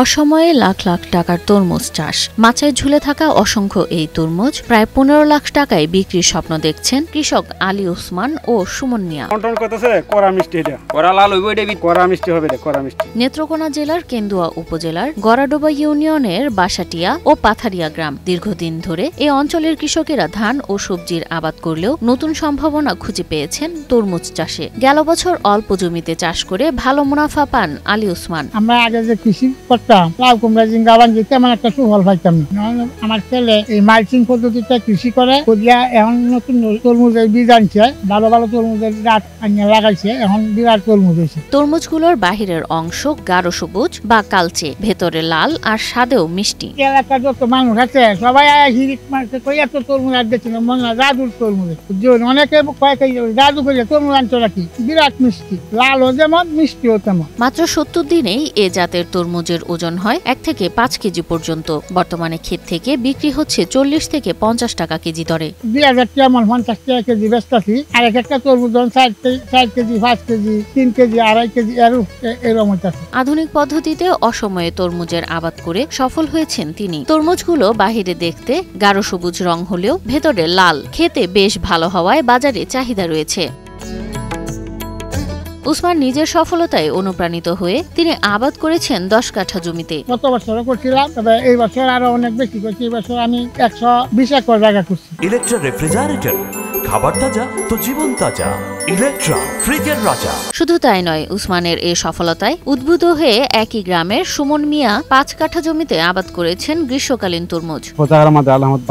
অসময়ে লাখ লাখ টাকার তরমুজ চাষ, মাচায় ঝুলে থাকা অসংখ্য এই তরমুজ প্রায় ১৫ লাখ টাকায় বিক্রির স্বপ্ন দেখছেন কৃষক আলী ওসমান ও সুমন মিয়া। নেত্রকোনা জেলার কেন্দুয়া উপজেলার গড়াডোবা ইউনিয়নের বাসাটিয়া ও পাথারিয়া গ্রাম। দীর্ঘদিন ধরে এই অঞ্চলের কৃষকেরা ধান ও সবজির আবাদ করলেও নতুন সম্ভাবনা খুঁজে পেয়েছেন তরমুজ চাষে। গেল বছর অল্প জমিতে চাষ করে ভালো মুনাফা পান আলী ওসমান। আমরা আগে যে কৃষি করতাম, লাউ কুমড়া জিঙ্গা বাঞ্জি, তেমন একটা সুফল পাইতাম না। আমার ছেলে এই মালচিং পদ্ধতিতে কৃষি করে, এখন নতুন তরমুজের বীজ আনছে, ভালো ভালো তরমুজের গাছ আনিয়ে লাগাইছে, এখন বিরাট তরমুজ হয়েছে। তরমুজগুলোর বাহিরের অংশ গাঢ় সবুজ বা কালচে, ভেতরে লাল আর স্বাদেও মিষ্টি। এলাকার যত মানুষ আছে সবাই হিরিক মারছে, কই এত তরমুজ আর দেখছিল মনে হয় জাদুর তরমুজ। অনেকে কয়েক জাদু করে তরমুজ আনতে রাখি, বিরাট মিষ্টি, লালও যেমন মিষ্টিও তেমন। মাত্র ৭০ দিনেই এ জাতের তরমুজের ওজন হয় ১ থেকে ৫ কেজি পর্যন্ত। বর্তমানে ক্ষেত থেকে বিক্রি হচ্ছে ৪০ থেকে ৫০ টাকা কেজি দরে। ২০০০ টাকা ৫০ টাকা কেজি বেচতেছি। আর একটা তরমুজ ৪ কেজি, ৫ কেজি, ৩ কেজি, ২.৫ কেজি এরকম হইতেছে। আধুনিক পদ্ধতিতে অসময়ে তরমুজের আবাদ করে সফল হয়েছেন তিনি। তরমুজগুলো বাহিরে দেখতে গাঢ় সবুজ রং হলেও ভেতরে লাল, খেতে বেশ ভালো হওয়ায় বাজারে চাহিদা রয়েছে। ওসমান নিজের সফলতায় অনুপ্রাণিত হয়ে তিনি আবাদ করেছেন ১০ কাঠা জমিতে। গত বছর করছিলাম, তবে এই বছর আরো অনেক বেশি করছি। এই বছর আমি ১২০ একর জায়গা করছি। ইলেকট্রা রেফ্রিজারেটর, খাবার তাজা তো জীবন তাজা। ইলেকট্রা, ফ্রিজের রাজা। শুধু তাই নয়, উসমানের এই সফলতায় উদ্বুদ্ধ হয়ে একই গ্রামের সুমন মিয়া ৫ কাঠা জমিতে আবাদ করেছেন গ্রীষ্মকালীন তরমুজ।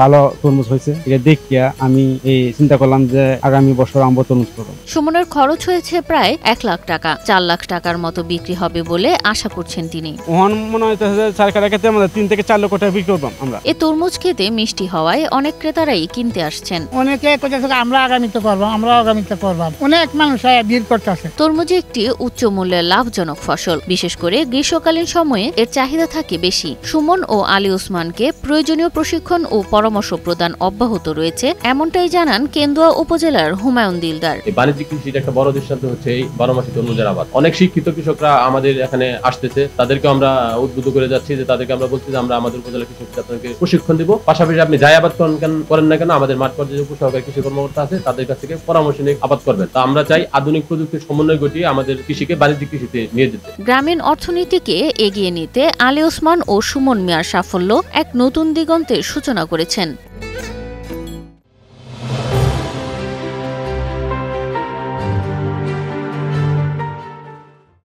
ভালো তরমুজ হয়েছে, এটা দেখিয়া আমি এই চিন্তা করলাম যে আগামী বছর আমরা তরমুজ করব। সুমনের খরচ হয়েছে প্রায় ১ লাখ টাকা। ৪ লাখ টাকার মতো বিক্রি হবে বলে আশা করছেন তিনি। মনে হইতেছে ৪ কাঠা ক্ষেত্রে আমাদের ৩ থেকে ৪ লক্ষ টাকা বিক্রি করব আমরা। এই তরমুজ খেতে মিষ্টি হওয়ায় অনেক ক্রেতারাই কিনতে আসছেন। অনেকে কইতেছে আমরা আগামীতে করবো, আমরা আগামীতে করবো। অনেক মানুষ ভিড় করতেছে। তরমুজ একটি উচ্চ মূল্যের লাভজনক ফসল, বিশেষ করে গ্রীষ্মকালীন সময়ে এর চাহিদা থাকে বেশি। সুমন ও আলী ওসমানকে প্রয়োজনীয় প্রশিক্ষণ ও পরামর্শ প্রদান অব্যাহত রয়েছে, এমনটাই জানান কেন্দুয়া উপজেলার হুমায়ুন দিলদার। বাণিজ্যিক কৃষির একটা বড় দৃষ্টান্ত হচ্ছে এই বারোমাসি তরমুজের আবাদ। অনেক শিক্ষিত কৃষকরা আমাদের এখানে আসতেছে, তাদেরকে আমরা উদ্বুদ্ধ করে যাচ্ছি, যে তাদেরকে আমরা বলছি যে আমরা আমাদের উপজেলা কৃষক আপনাকে প্রশিক্ষণ দিব। পাশাপাশি আপনি যাই আবাদ করেন না কেন, আমাদের মাঠ পর্যায়ে উপসহকারী কৃষি কর্মকর্তা আছে, তাদের কাছ থেকে পরামর্শ নিয়ে আবাদ করবেন। তা আমরা চাই আধুনিক প্রযুক্তির সমন্বয় ঘটিয়ে আমাদের কৃষিকে বাণিজ্যিক কৃষিতে নিয়ে যেতে। গ্রামীণ অর্থনীতিকে এগিয়ে নিতে আলী ওসমান ও সুমন মিয়ার সাফল্য এক নতুন দিগন্তের সূচনা করেছেন।